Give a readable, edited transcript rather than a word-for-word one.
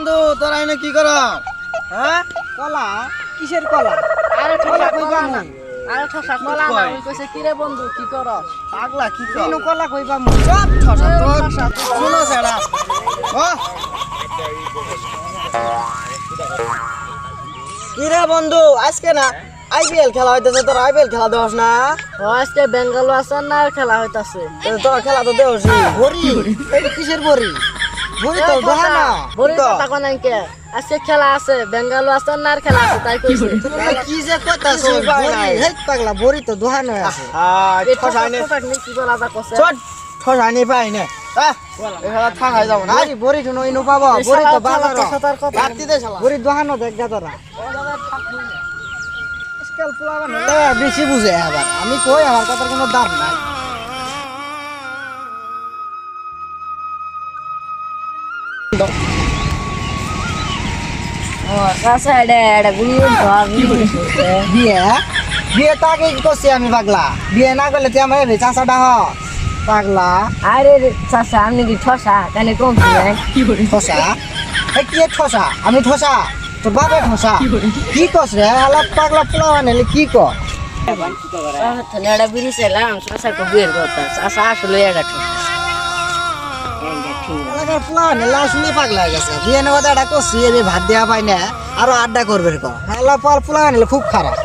বন্ধু তোরা এনে কি কর? হ্যাঁ কলা কিসের কলা? আরে ঠসা কলা না, কই আরে ঠসা কলা না। ওই কইছে কি রে বন্ধু কি করস? পাগলা কি কর? তিন কলা কইবা সব ঠসা তোর ঠসা, শুনো সেটা কি রে বন্ধু আজকে না আইপিএল খেলা হইতেছে, তোর আইপিএল খেলা দেওয়াস না? আজকে বেঙ্গল আসার না খেলা হইতাছে। তোর খেলা তো দেওয়াস বড়ি এটা কিসের বড়ি? বড়ি তো দহা না। বড়ি তো তাকো নাই কে। আজকে খেলা আছে বেঙ্গল আসার না খেলা আছে তাই কইছে। তোমরা কি যে কইতাছ? কিছুই পাই নাই। বড়ি হেই পাগলা বড়ি তো দহা নয় আছে। এই ঠসা ঠসা এনে ঠসা কি বলা যা কইছে। চট ঠসা এনে পাই না এই খেলা থাকাই যাব না। আরে বড়ি শুনো ইনো পাবো এই বড়ি তো শালা বাজার ঠসাতার কথা। রাত্রি দে শালা বড়ি দহানো দেখ গা তোরা আজকাল পোলাবান বেশি বুঝে আবার আমি কই আমার কথার কোনো দাম নাই। ও কাছে এটা ভিডিও ধর বিয়ে বিয়ে তো আগে করছি আমি পাগলা, বিয়ে না করলে তুই আমার চাষাটা হ পাগলা। আরে চাচা আপনি কি ঠসা কেন কম ঠসা কি ঠসা? আমি ঠসা তোর বাবা ঠসা কি কস রে হালা পাগলা পোলাবান এলে কি কর? এটা বিড়ি চাইলাম চাচাকে বিয়ের কথা চাচা আসলে এটা ঠসা এলাকার পোলাবান এলে আসলে পাগলা হয়ে গেছে, বিয়ে নেওয়া এটা করছি আমি ভাত দেওয়া পাই না আরো আড্ডা করবে ক হালা পোলাবান এলে খুব খারাপ।